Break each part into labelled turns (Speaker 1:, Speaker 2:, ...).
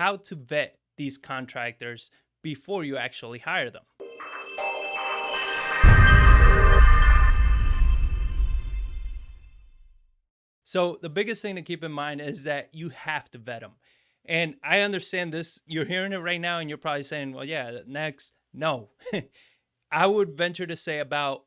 Speaker 1: how to vet these contractors before you actually hire them. So the biggest thing to keep in mind is that you have to vet them. And I understand this. You're hearing it right now and you're probably saying, well, yeah, next. No. I would venture to say about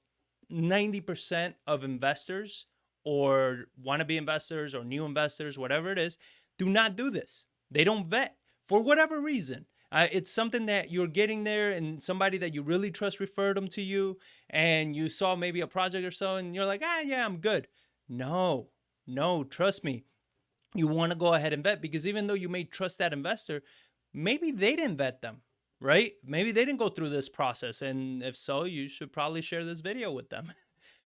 Speaker 1: 90% of investors or wannabe investors or new investors, whatever it is, do not do this. They don't vet for whatever reason. It's something that you're getting there and somebody that you really trust referred them to you, and you saw maybe a project or so and you're like, yeah, I'm good. No, no, trust me. You want to go ahead and vet, because even though you may trust that investor, maybe they didn't vet them, right? Maybe they didn't go through this process. And if so, you should probably share this video with them.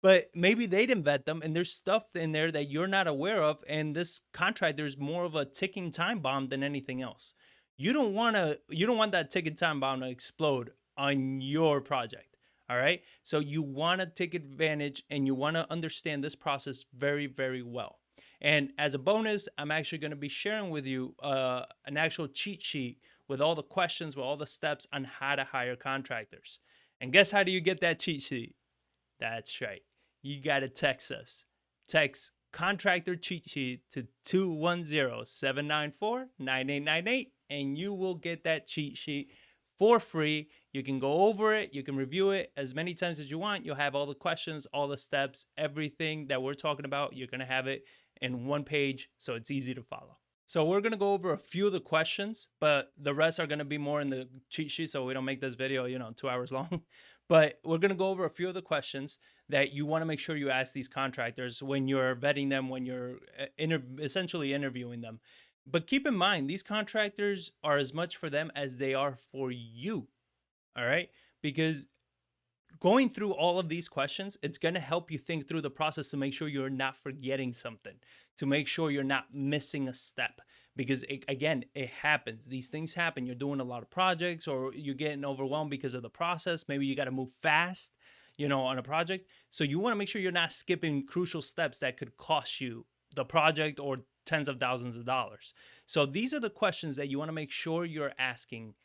Speaker 1: But maybe they didn't vet them and there's stuff in there that you're not aware of. And this contractor is more of a ticking time bomb than anything else. You don't want that ticking time bomb to explode on your project. All right. So you want to take advantage and you want to understand this process very, very well. And as a bonus, I'm actually going to be sharing with you an actual cheat sheet with all the questions, with all the steps on how to hire contractors. And guess how do you get that cheat sheet? That's right. You got to text us. Text contractor cheat sheet to 210-794-9898 and you will get that cheat sheet for free. You can go over it. You can review it as many times as you want. You'll have all the questions, all the steps, everything that we're talking about. You're going to have it in one page, so it's easy to follow. So we're going to go over a few of the questions, but the rest are going to be more in the cheat sheet, so we don't make this video, 2 hours long. But we're going to go over a few of the questions that you want to make sure you ask these contractors when you're vetting them, when you're essentially interviewing them. But keep in mind, these contractors are as much for them as they are for you. All right? Because going through all of these questions, it's going to help you think through the process to make sure you're not forgetting something, to make sure you're not missing a step. Because again, it happens. These things happen. You're doing a lot of projects or you're getting overwhelmed because of the process. Maybe you got to move fast, on a project. So you want to make sure you're not skipping crucial steps that could cost you the project or tens of thousands of dollars. So these are the questions that you want to make sure you're asking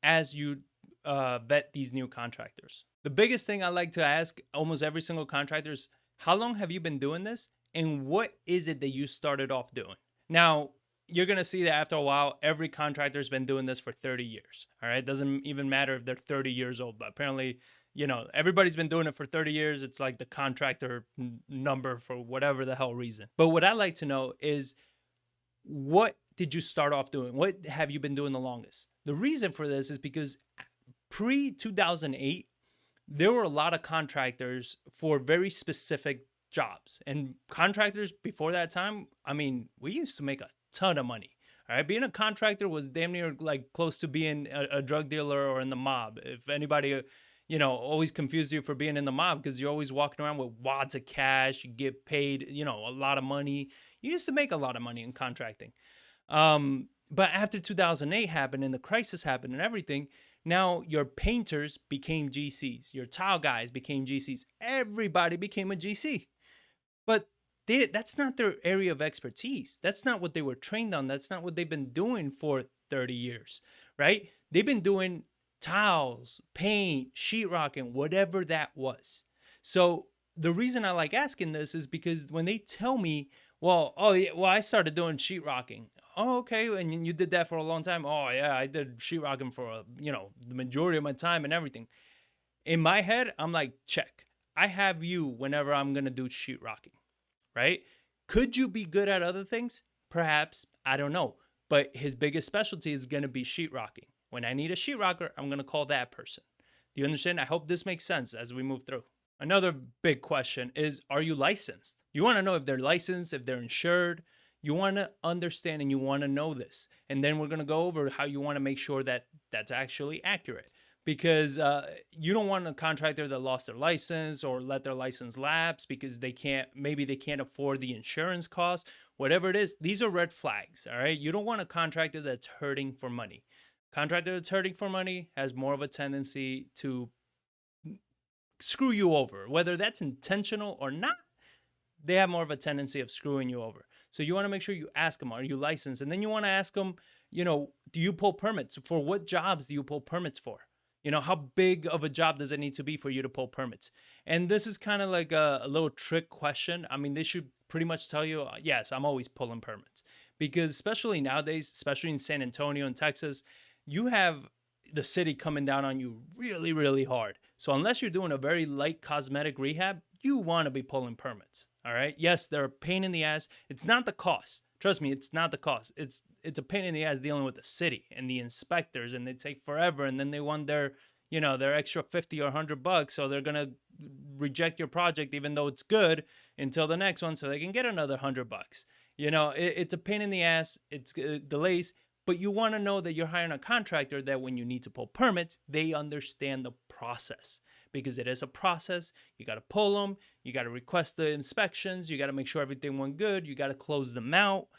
Speaker 1: as you vet these new contractors. The biggest thing I like to ask almost every single contractor is, how long have you been doing this? And what is it that you started off doing? Now, you're going to see that after a while, every contractor has been doing this for 30 years. All right. It doesn't even matter if they're 30 years old, but apparently, everybody's been doing it for 30 years. It's like the contractor number for whatever the hell reason. But what I like to know is, what did you start off doing? What have you been doing the longest? The reason for this is because pre-2008, there were a lot of contractors for very specific jobs. And contractors before that time, we used to make a ton of money. All right. Being a contractor was damn near like close to being a drug dealer or in the mob. If anybody, always confused you for being in the mob, because you're always walking around with wads of cash, you get paid, a lot of money. You used to make a lot of money in contracting. But after 2008 happened and the crisis happened and everything, now your painters became GCs, your tile guys became GCs, everybody became a GC. But that's not their area of expertise. That's not what they were trained on. That's not what they've been doing for 30 years, right? They've been doing tiles, paint, sheetrocking, whatever that was. So the reason I like asking this is because when they tell me, I started doing sheetrocking. Oh, okay. And you did that for a long time. Oh, yeah, I did sheetrocking for, the majority of my time and everything. In my head, I'm like, check. I have you whenever I'm going to do sheetrocking, right? Could you be good at other things? Perhaps. I don't know. But his biggest specialty is going to be sheetrocking. When I need a sheetrocker, I'm going to call that person. Do you understand? I hope this makes sense as we move through. Another big question is, are you licensed? You want to know if they're licensed, if they're insured. You want to understand and you want to know this. And then we're going to go over how you want to make sure that that's actually accurate. Because you don't want a contractor that lost their license or let their license lapse because maybe they can't afford the insurance costs, whatever it is. These are red flags, all right? You don't want a contractor that's hurting for money. Contractor that's hurting for money has more of a tendency to screw you over. Whether that's intentional or not, they have more of a tendency of screwing you over. So you want to make sure you ask them, are you licensed? And then you want to ask them, do you pull permits? For what jobs do you pull permits for? How big of a job does it need to be for you to pull permits? And this is kind of like a little trick question. I mean, they should pretty much tell you, yes, I'm always pulling permits. Because especially nowadays, especially in San Antonio and Texas, you have the city coming down on you really, really hard. So unless you're doing a very light cosmetic rehab, you want to be pulling permits. All right. Yes, they're a pain in the ass. It's not the cost. Trust me, it's not the cost. It's a pain in the ass dealing with the city and the inspectors, and they take forever, and then they want their extra 50 or $100, so they're gonna reject your project even though it's good until the next one, so they can get another $100. It's a pain in the ass. It's delays. But you want to know that you're hiring a contractor that when you need to pull permits, they understand the process, because it is a process. You got to pull them. You got to request the inspections. You got to make sure everything went good. You got to close them out.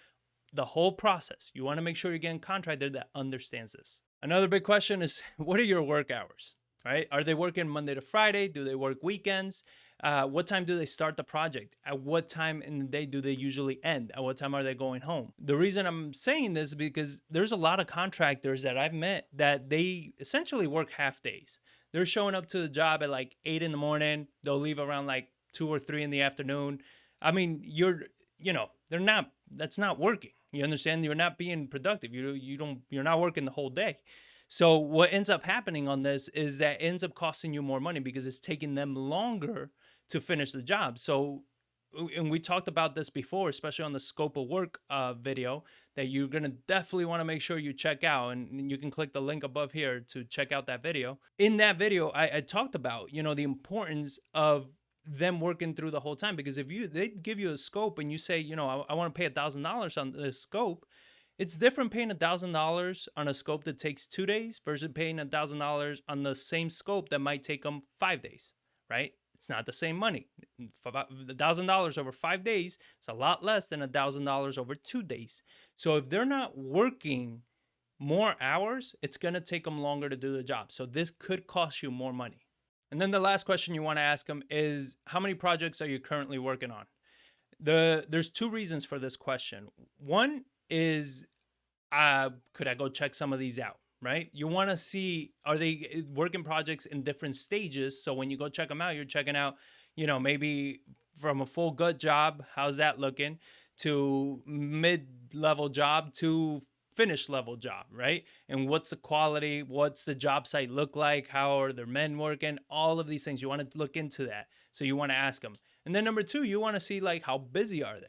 Speaker 1: The whole process. You want to make sure you're getting a contractor that understands this. Another big question is, what are your work hours? Right? Are they working Monday to Friday? Do they work weekends? What time do they start the project? At what time in the day do they usually end? At what time are they going home? The reason I'm saying this is because there's a lot of contractors that I've met that they essentially work half days. They're showing up to the job at like 8 in the morning. They'll leave around like 2 or 3 in the afternoon. I mean, that's not working. You understand? You're not being productive. You're not working the whole day. So what ends up happening on this is that ends up costing you more money because it's taking them longer to finish the job. So, and we talked about this before, especially on the scope of work video, that you're going to definitely want to make sure you check out. And you can click the link above here to check out that video. In that video, I talked about, the importance of them working through the whole time, because if they give you a scope and you say, I want to pay $1,000 on this scope, it's different paying $1,000 on a scope that takes 2 days versus paying $1,000 on the same scope that might take them 5 days, right? It's not the same money. $1,000 over 5 days, it's a lot less than $1,000 over 2 days. So if they're not working more hours, it's going to take them longer to do the job. So this could cost you more money. And then the last question you want to ask them is, how many projects are you currently working on? There's 2 reasons for this question. One is, could I go check some of these out, right? You want to see, are they working projects in different stages? So when you go check them out, you're checking out, maybe from a full gut job, how's that looking, to mid-level job to finish level job, right? And what's the quality? What's the job site look like? How are their men working? All of these things, you want to look into that. So you want to ask them. And then number 2, you want to see like, how busy are they?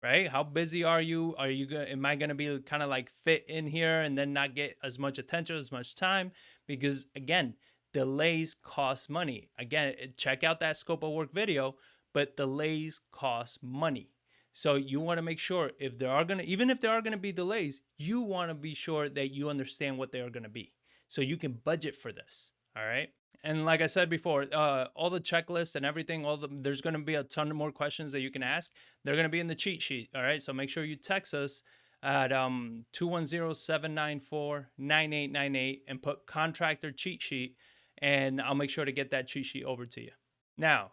Speaker 1: Right? How busy are you? Am I going to be kind of like fit in here and then not get as much attention, as much time? Because again, delays cost money. Again, check out that scope of work video, but delays cost money. So you want to make sure even if there are going to be delays, you want to be sure that you understand what they are going to be, so you can budget for this. All right. And like I said before, all the checklists and everything, there's going to be a ton of more questions that you can ask. They're going to be in the cheat sheet. All right. So make sure you text us at 210-794-9898 and put contractor cheat sheet, and I'll make sure to get that cheat sheet over to you. Now,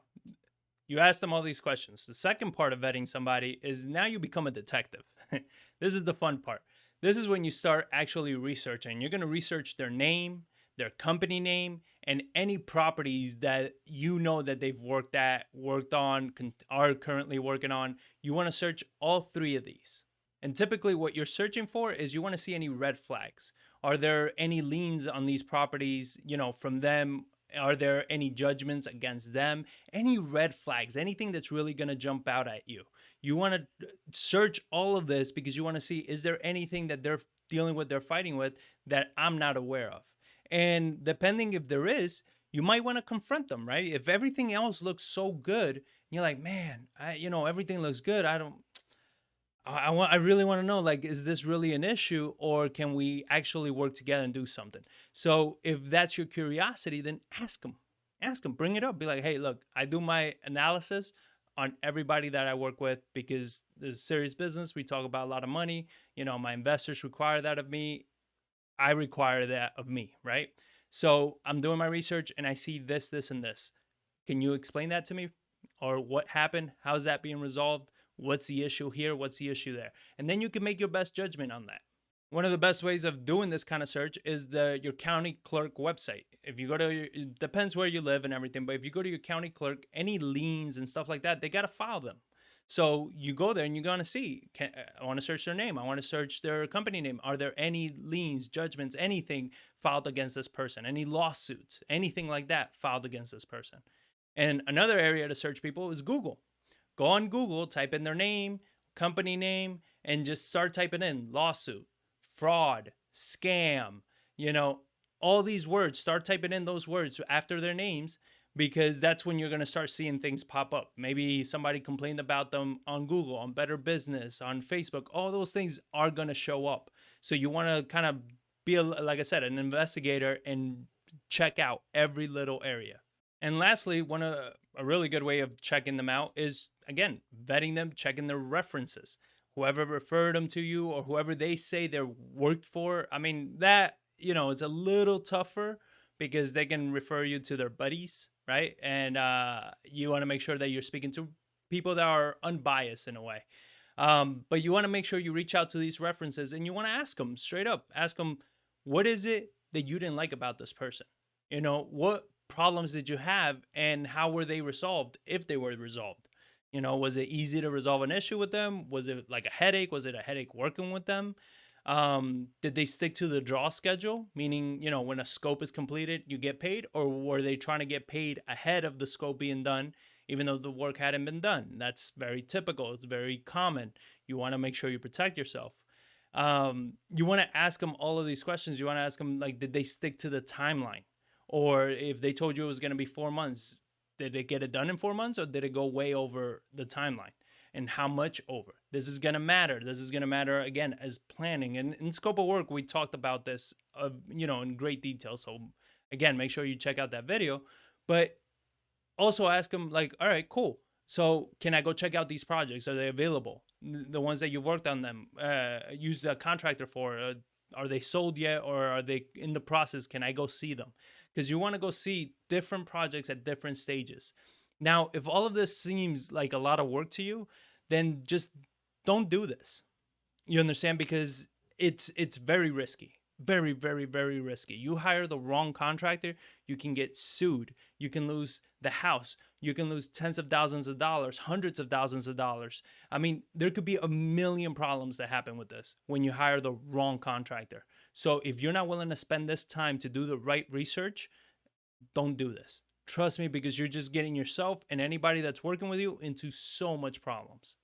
Speaker 1: you ask them all these questions. The second part of vetting somebody is now you become a detective. This is the fun part. This is when you start actually researching. You're going to research their name, their company name, and any properties that that they've worked on, are currently working on. You want to search all 3 of these. And typically what you're searching for is you want to see any red flags. Are there any liens on these properties, from them? Are there any judgments against them? Any red flags, anything that's really going to jump out at you? You want to search all of this because you want to see, is there anything that they're dealing with, they're fighting with, that I'm not aware of? And depending if there is, you might want to confront them, right? If everything else looks so good, and you're like, man, everything looks good. I really want to know, like, is this really an issue, or can we actually work together and do something? So if that's your curiosity, then ask them, bring it up. Be like, hey, look, I do my analysis on everybody that I work with because there's serious business. We talk about a lot of money. My investors require that of me. I require that of me, right? So I'm doing my research and I see this, this, and this. Can you explain that to me? Or what happened? How's that being resolved? What's the issue here? What's the issue there? And then you can make your best judgment on that. One of the best ways of doing this kind of search is your county clerk website. If you go to, it depends where you live and everything, but if you go to your county clerk, any liens and stuff like that, they got to file them. So you go there and you're going to see, I want to search their name. I want to search their company name. Are there any liens, judgments, anything filed against this person? Any lawsuits, anything like that filed against this person? And another area to search people is Google. Go on Google, type in their name, company name, and just start typing in lawsuit, fraud, scam, all these words. Start typing in those words after their names, because that's when you're going to start seeing things pop up. Maybe somebody complained about them on Google, on Better Business, on Facebook. All those things are going to show up. So you want to kind of be, like I said, an investigator and check out every little area. And lastly, a really good way of checking them out is, again, vetting them, checking their references. Whoever referred them to you or whoever they say they're worked for. I mean, that, it's a little tougher because they can refer you to their buddies, right? And you want to make sure that you're speaking to people that are unbiased in a way. But you want to make sure you reach out to these references and you want to ask them straight up. Ask them, what is it that you didn't like about this person? What problems did you have and how were they resolved, if they were resolved? Was it easy to resolve an issue with them? Was it like a headache? Was it a headache working with them? Did they stick to the draw schedule? Meaning, when a scope is completed, you get paid, or were they trying to get paid ahead of the scope being done, even though the work hadn't been done? That's very typical. It's very common. You want to make sure you protect yourself. You want to ask them all of these questions. You want to ask them, like, did they stick to the timeline? Or if they told you it was going to be 4 months, did they get it done in 4 months, or did it go way over the timeline? And how much over? This is going to matter. This is going to matter, again, as planning. And in scope of work, we talked about this, in great detail. So again, make sure you check out that video. But also ask them, like, all right, cool. So can I go check out these projects? Are they available? The ones that you've worked on them, use the contractor for, are they sold yet, or are they in the process? Can I go see them? Because you want to go see different projects at different stages. Now, if all of this seems like a lot of work to you, then just don't do this. You understand? Because it's very risky. Very, very, very risky. You hire the wrong contractor, you can get sued. You can lose the house. You can lose tens of thousands of dollars, hundreds of thousands of dollars. I mean, there could be a million problems that happen with this when you hire the wrong contractor. So if you're not willing to spend this time to do the right research, don't do this. Trust me, because you're just getting yourself and anybody that's working with you into so much problems.